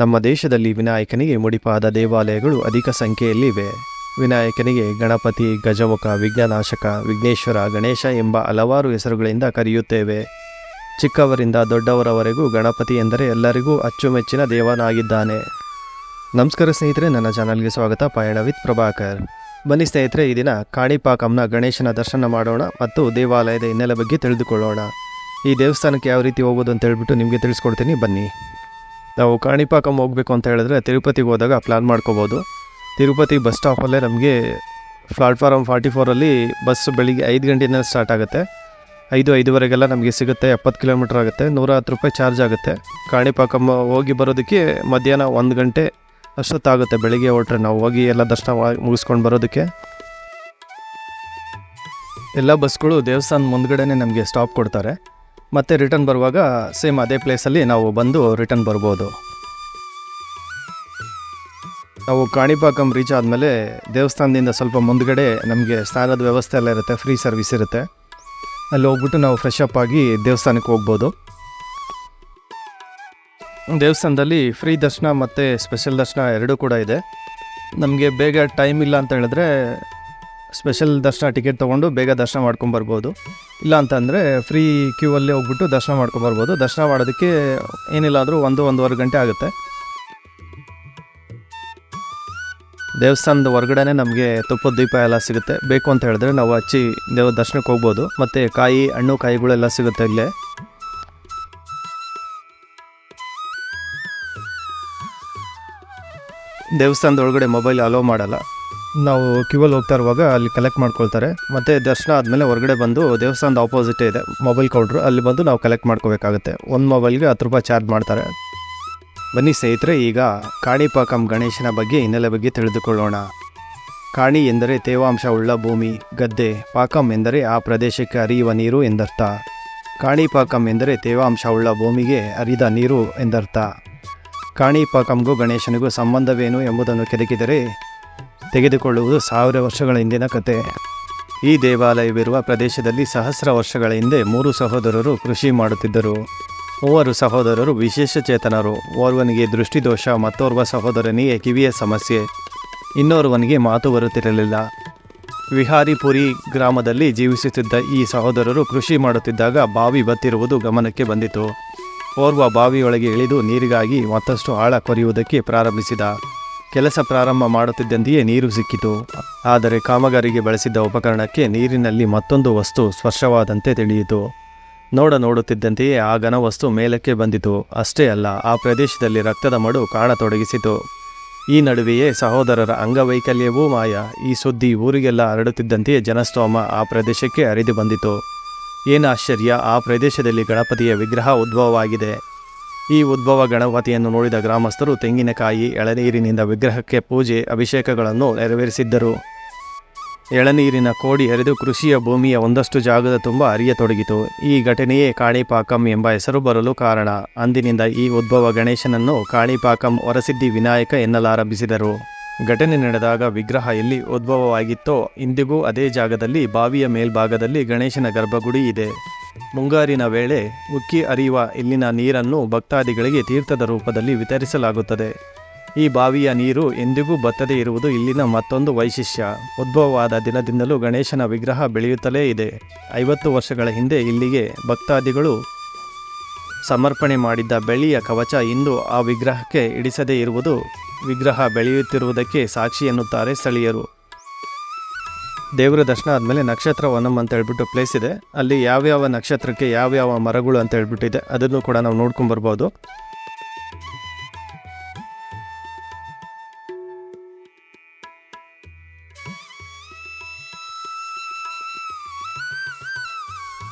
ನಮ್ಮ ದೇಶದಲ್ಲಿ ವಿನಾಯಕನಿಗೆ ಮುಡಿಪಾದ ದೇವಾಲಯಗಳು ಅಧಿಕ ಸಂಖ್ಯೆಯಲ್ಲಿ ಇವೆ. ವಿನಾಯಕನಿಗೆ ಗಣಪತಿ, ಗಜಮುಖ, ವಿಘ್ನನಾಶಕ, ವಿಘ್ನೇಶ್ವರ, ಗಣೇಶ ಎಂಬ ಹಲವಾರು ಹೆಸರುಗಳಿಂದ ಕರೆಯುತ್ತೇವೆ. ಚಿಕ್ಕವರಿಂದ ದೊಡ್ಡವರವರೆಗೂ ಗಣಪತಿ ಎಂದರೆ ಎಲ್ಲರಿಗೂ ಅಚ್ಚುಮೆಚ್ಚಿನ ದೇವನಾಗಿದ್ದಾನೆ. ನಮಸ್ಕಾರ ಸ್ನೇಹಿತರೆ, ನನ್ನ ಚಾನಲ್ಗೆ ಸ್ವಾಗತ. ಪಯಣ ವಿತ್ ಪ್ರಭಾಕರ್. ಬನ್ನಿ ಸ್ನೇಹಿತರೆ, ಈ ದಿನ ಕಾಣಿಪಾಕಂನ ಗಣೇಶನ ದರ್ಶನ ಮಾಡೋಣ ಮತ್ತು ದೇವಾಲಯದ ಹಿನ್ನೆಲೆ ಬಗ್ಗೆ ತಿಳಿದುಕೊಳ್ಳೋಣ. ಈ ದೇವಸ್ಥಾನಕ್ಕೆ ಯಾವ ರೀತಿ ಹೋಗೋದು ಅಂತ ಹೇಳ್ಬಿಟ್ಟು ನಿಮಗೆ ತಿಳಿಸ್ಕೊಡ್ತೀನಿ, ಬನ್ನಿ. ನಾವು ಕಾಣಿಪಾಕಂ ಹೋಗಬೇಕು ಅಂತ ಹೇಳಿದ್ರೆ ತಿರುಪತಿಗೆ ಹೋದಾಗ ಪ್ಲ್ಯಾನ್ ಮಾಡ್ಕೋಬೋದು. ತಿರುಪತಿ ಬಸ್ ಸ್ಟಾಪಲ್ಲೇ ನಮಗೆ ಪ್ಲಾಟ್ಫಾರಮ್ 44ಅಲ್ಲಿ ಬಸ್ ಬೆಳಿಗ್ಗೆ 5 ಗಂಟೆಯಿಂದ ಸ್ಟಾರ್ಟ್ ಆಗುತ್ತೆ. 5-5:30 ನಮಗೆ ಸಿಗುತ್ತೆ. 70 ಕಿಲೋಮೀಟ್ರ್ ಆಗುತ್ತೆ. 110 ರೂಪಾಯಿ ಚಾರ್ಜ್ ಆಗುತ್ತೆ. ಕಾಣಿಪಾಕಂ ಹೋಗಿ ಬರೋದಕ್ಕೆ ಮಧ್ಯಾಹ್ನ 1 ಗಂಟೆ ಅಷ್ಟೊತ್ತಾಗುತ್ತೆ. ಬೆಳಿಗ್ಗೆ ಹೊರಟ್ರೆ ನಾವು ಹೋಗಿ ಎಲ್ಲ ದರ್ಶನ ಮುಗಿಸ್ಕೊಂಡು ಬರೋದಕ್ಕೆ. ಎಲ್ಲ ಬಸ್ಗಳು ದೇವಸ್ಥಾನ ಮುಂದ್ಗಡೆನೇ ನಮಗೆ ಸ್ಟಾಪ್ ಕೊಡ್ತಾರೆ. ಮತ್ತು ರಿಟರ್ನ್ ಬರುವಾಗ ಸೇಮ್ ಅದೇ ಪ್ಲೇಸಲ್ಲಿ ನಾವು ಬಂದು ರಿಟರ್ನ್ ಬರ್ಬೋದು. ನಾವು ಕಾಣಿಪಾಕಂ ರೀಚ್ ಆದಮೇಲೆ ದೇವಸ್ಥಾನದಿಂದ ಸ್ವಲ್ಪ ಮುಂದ್ಗಡೆ ನಮಗೆ ಸ್ನಾನದ ವ್ಯವಸ್ಥೆ ಎಲ್ಲ ಇರುತ್ತೆ, ಫ್ರೀ ಸರ್ವಿಸ್ ಇರುತ್ತೆ. ಅಲ್ಲಿ ಹೋಗ್ಬಿಟ್ಟು ನಾವು ಫ್ರೆಶ್ ಅಪ್ ಆಗಿ ದೇವಸ್ಥಾನಕ್ಕೆ ಹೋಗ್ಬೋದು. ದೇವಸ್ಥಾನದಲ್ಲಿ ಫ್ರೀ ದರ್ಶನ ಮತ್ತು ಸ್ಪೆಷಲ್ ದರ್ಶನ ಎರಡೂ ಕೂಡ ಇದೆ. ನಮಗೆ ಬೇಗ ಟೈಮ್ ಇಲ್ಲ ಅಂತ ಹೇಳಿದ್ರೆ ಸ್ಪೆಷಲ್ ದರ್ಶನ ಟಿಕೆಟ್ ತೊಗೊಂಡು ಬೇಗ ದರ್ಶನ ಮಾಡ್ಕೊಂಬರ್ಬೋದು. ಇಲ್ಲ ಅಂತಂದರೆ ಫ್ರೀ ಕ್ಯೂ ಅಲ್ಲೇ ಹೋಗ್ಬಿಟ್ಟು ದರ್ಶನ ಮಾಡ್ಕೊಂಬರ್ಬೋದು. ದರ್ಶನ ಮಾಡೋದಕ್ಕೆ ಏನಿಲ್ಲ ಅಂದರೂ 1-1.5 ಗಂಟೆ ಆಗುತ್ತೆ. ದೇವಸ್ಥಾನದ ಹೊರಗಡೆನೇ ನಮಗೆ ತುಪ್ಪದ ದೀಪ ಎಲ್ಲ ಸಿಗುತ್ತೆ. ಬೇಕು ಅಂತ ಹೇಳಿದ್ರೆ ನಾವು ಹಚ್ಚಿ ದರ್ಶನಕ್ಕೆ ಹೋಗ್ಬೋದು. ಮತ್ತು ಹಣ್ಣು ಕಾಯಿಗಳೆಲ್ಲ ಸಿಗುತ್ತೆ ಇಲ್ಲೇ. ದೇವಸ್ಥಾನದ ಒಳಗಡೆ ಮೊಬೈಲ್ ಅಲೋ ಮಾಡಲ್ಲ. ನಾವು ಕ್ಯೂವಲ್ಲಿ ಹೋಗ್ತಾ ಇರುವಾಗ ಅಲ್ಲಿ ಕಲೆಕ್ಟ್ ಮಾಡ್ಕೊಳ್ತಾರೆ. ಮತ್ತು ದರ್ಶನ ಆದಮೇಲೆ ಹೊರಗಡೆ ಬಂದು ದೇವಸ್ಥಾನದ ಆಪೋಸಿಟೇ ಇದೆ ಮೊಬೈಲ್ ಕೌಂಟ್ರು, ಅಲ್ಲಿ ಬಂದು ನಾವು ಕಲೆಕ್ಟ್ ಮಾಡ್ಕೋಬೇಕಾಗುತ್ತೆ. ಒಂದು ಮೊಬೈಲ್ಗೆ 10 ರೂಪಾಯಿ ಚಾರ್ಜ್ ಮಾಡ್ತಾರೆ. ಬನ್ನಿ ಸ್ನೇಹಿತರೆ, ಈಗ ಕಾಣಿಪಾಕಂ ಗಣೇಶನ ಬಗ್ಗೆ ಹಿನ್ನೆಲೆ ಬಗ್ಗೆ ತಿಳಿದುಕೊಳ್ಳೋಣ. ಕಾಣಿ ಎಂದರೆ ತೇವಾಂಶ ಉಳ್ಳ ಭೂಮಿ, ಗದ್ದೆ. ಪಾಕಂ ಎಂದರೆ ಆ ಪ್ರದೇಶಕ್ಕೆ ಹರಿಯುವ ನೀರು ಎಂದರ್ಥ. ಕಾಣಿಪಾಕಂ ಎಂದರೆ ತೇವಾಂಶ ಉಳ್ಳ ಭೂಮಿಗೆ ಹರಿದ ನೀರು ಎಂದರ್ಥ. ಕಾಣಿಪಾಕಂಗೂ ಗಣೇಶನಿಗೂ ಸಂಬಂಧವೇನು ಎಂಬುದನ್ನು ಕೆದಕಿದರೆ ತೆಗೆದುಕೊಳ್ಳುವುದು 1000 ವರ್ಷಗಳ ಹಿಂದಿನ ಕತೆ. ಈ ದೇವಾಲಯವಿರುವ ಪ್ರದೇಶದಲ್ಲಿ ಸಹಸ್ರ ವರ್ಷಗಳ ಹಿಂದೆ 3 ಸಹೋದರರು ಕೃಷಿ ಮಾಡುತ್ತಿದ್ದರು. 3 ಸಹೋದರರು ವಿಶೇಷ ಚೇತನರು. ಓರ್ವನಿಗೆ ದೃಷ್ಟಿದೋಷ, ಮತ್ತೋರ್ವ ಸಹೋದರನಿಗೆ ಕಿವಿಯ ಸಮಸ್ಯೆ, ಇನ್ನೋರ್ವನಿಗೆ ಮಾತು ಬರುತ್ತಿರಲಿಲ್ಲ. ವಿಹಾರಿಪುರಿ ಗ್ರಾಮದಲ್ಲಿ ಜೀವಿಸುತ್ತಿದ್ದ ಈ ಸಹೋದರರು ಕೃಷಿ ಮಾಡುತ್ತಿದ್ದಾಗ ಬಾವಿ ಬತ್ತಿರುವುದು ಗಮನಕ್ಕೆ ಬಂದಿತು. ಓರ್ವ ಬಾವಿಯೊಳಗೆ ಇಳಿದು ನೀರಿಗಾಗಿ ಮತ್ತಷ್ಟು ಆಳ ಕೊರೆಯುವುದಕ್ಕೆ ಪ್ರಾರಂಭಿಸಿದ. ಕೆಲಸ ಪ್ರಾರಂಭ ಮಾಡುತ್ತಿದ್ದಂತೆಯೇ ನೀರು ಸಿಕ್ಕಿತು. ಆದರೆ ಕಾಮಗಾರಿಗೆ ಬಳಸಿದ್ದ ಉಪಕರಣಕ್ಕೆ ನೀರಿನಲ್ಲಿ ಮತ್ತೊಂದು ವಸ್ತು ಸ್ಪರ್ಶವಾದಂತೆ ತಿಳಿಯಿತು. ನೋಡುತ್ತಿದ್ದಂತೆಯೇ ಆ ಘನವಸ್ತು ಮೇಲಕ್ಕೆ ಬಂದಿತು. ಅಷ್ಟೇ ಅಲ್ಲ, ಆ ಪ್ರದೇಶದಲ್ಲಿ ರಕ್ತದ ಮಡು ಕಾಣತೊಡಗಿಸಿತು. ಈ ನಡುವೆಯೇ ಸಹೋದರರ ಅಂಗವೈಕಲ್ಯವೂ ಮಾಯ. ಈ ಸುದ್ದಿ ಊರಿಗೆಲ್ಲ ಹರಡುತ್ತಿದ್ದಂತೆಯೇ ಜನಸ್ತೋಮ ಆ ಪ್ರದೇಶಕ್ಕೆ ಹರಿದು ಬಂದಿತು. ಏನು ಆಶ್ಚರ್ಯ, ಆ ಪ್ರದೇಶದಲ್ಲಿ ಗಣಪತಿಯ ವಿಗ್ರಹ ಉದ್ಭವವಾಗಿದೆ. ಈ ಉದ್ಭವ ಗಣಪತಿಯನ್ನು ನೋಡಿದ ಗ್ರಾಮಸ್ಥರು ತೆಂಗಿನಕಾಯಿ, ಎಳನೀರಿನಿಂದ ವಿಗ್ರಹಕ್ಕೆ ಪೂಜೆ, ಅಭಿಷೇಕಗಳನ್ನು ನೆರವೇರಿಸಿದ್ದರು. ಎಳನೀರಿನ ಕೋಡಿ ಹರಿದು ಕೃಷಿಯ ಭೂಮಿಯ ಒಂದಷ್ಟು ಜಾಗದ ತುಂಬ ಹರಿಯತೊಡಗಿತು. ಈ ಘಟನೆಯೇ ಕಾಣಿಪಾಕಂ ಎಂಬ ಹೆಸರು ಬರಲು ಕಾರಣ. ಅಂದಿನಿಂದ ಈ ಉದ್ಭವ ಗಣೇಶನನ್ನು ಕಾಣಿಪಾಕಂ ವರಸಿದ್ಧಿ ವಿನಾಯಕ ಎನ್ನಲಾರಂಭಿಸಿದರು. ಘಟನೆ ನಡೆದಾಗ ವಿಗ್ರಹ ಎಲ್ಲಿ ಉದ್ಭವವಾಗಿತ್ತೋ ಇಂದಿಗೂ ಅದೇ ಜಾಗದಲ್ಲಿ ಬಾವಿಯ ಮೇಲ್ಭಾಗದಲ್ಲಿ ಗಣೇಶನ ಗರ್ಭಗುಡಿ ಇದೆ. ಮುಂಗಾರಿನ ವೇಳೆ ಉಕ್ಕಿ ಹರಿಯುವ ಇಲ್ಲಿನ ನೀರನ್ನು ಭಕ್ತಾದಿಗಳಿಗೆ ತೀರ್ಥದ ರೂಪದಲ್ಲಿ ವಿತರಿಸಲಾಗುತ್ತದೆ. ಈ ಬಾವಿಯ ನೀರು ಎಂದಿಗೂ ಬತ್ತದೇ ಇರುವುದು ಇಲ್ಲಿನ ಮತ್ತೊಂದು ವೈಶಿಷ್ಟ್ಯ. ಉದ್ಭವವಾದ ದಿನದಿಂದಲೂ ಗಣೇಶನ ವಿಗ್ರಹ ಬೆಳೆಯುತ್ತಲೇ ಇದೆ. 50 ವರ್ಷಗಳ ಹಿಂದೆ ಇಲ್ಲಿಗೆ ಭಕ್ತಾದಿಗಳು ಸಮರ್ಪಣೆ ಮಾಡಿದ್ದ ಬೆಳ್ಳಿಯ ಕವಚ ಇಂದು ಆ ವಿಗ್ರಹಕ್ಕೆ ಇಡಿಸದೇ ಇರುವುದು ವಿಗ್ರಹ ಬೆಳೆಯುತ್ತಿರುವುದಕ್ಕೆ ಸಾಕ್ಷಿ ಎನ್ನುತ್ತಾರೆ ಸ್ಥಳೀಯರು. ದೇವರ ದರ್ಶನ ಆದಮೇಲೆ ನಕ್ಷತ್ರ ವನಂ ಅಂತ ಹೇಳ್ಬಿಟ್ಟು ಪ್ಲೇಸ್ ಇದೆ. ಅಲ್ಲಿ ಯಾವ್ಯಾವ ನಕ್ಷತ್ರಕ್ಕೆ ಯಾವ್ಯಾವ ಮರಗಳು ಅಂತ ಹೇಳ್ಬಿಟ್ಟಿದೆ, ಅದನ್ನು ಕೂಡ ನಾವು ನೋಡ್ಕೊಂಬರ್ಬೋದು.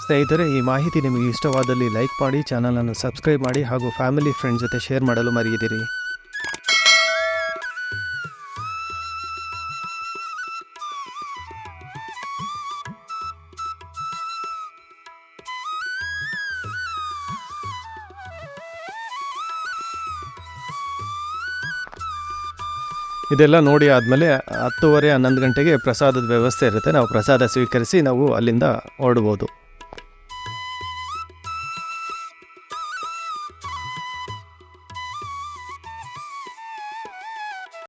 ಸ್ನೇಹಿತರೆ, ಈ ಮಾಹಿತಿ ನಿಮಗೆ ಇಷ್ಟವಾದಲ್ಲಿ ಲೈಕ್ ಮಾಡಿ, ಚಾನಲನ್ನು ಸಬ್ಸ್ಕ್ರೈಬ್ ಮಾಡಿ ಹಾಗೂ ಫ್ಯಾಮಿಲಿ ಫ್ರೆಂಡ್ಸ್ ಜೊತೆ ಶೇರ್ ಮಾಡಲು ಮರೆಯದಿರಿ. ಇದೆಲ್ಲ ನೋಡಿ ಆದಮೇಲೆ 10:30-11 ಗಂಟೆಗೆ ಪ್ರಸಾದದ ವ್ಯವಸ್ಥೆ ಇರುತ್ತೆ. ನಾವು ಪ್ರಸಾದ ಸ್ವೀಕರಿಸಿ ನಾವು ಅಲ್ಲಿಂದ ಹೊರಡ್ಬೋದು.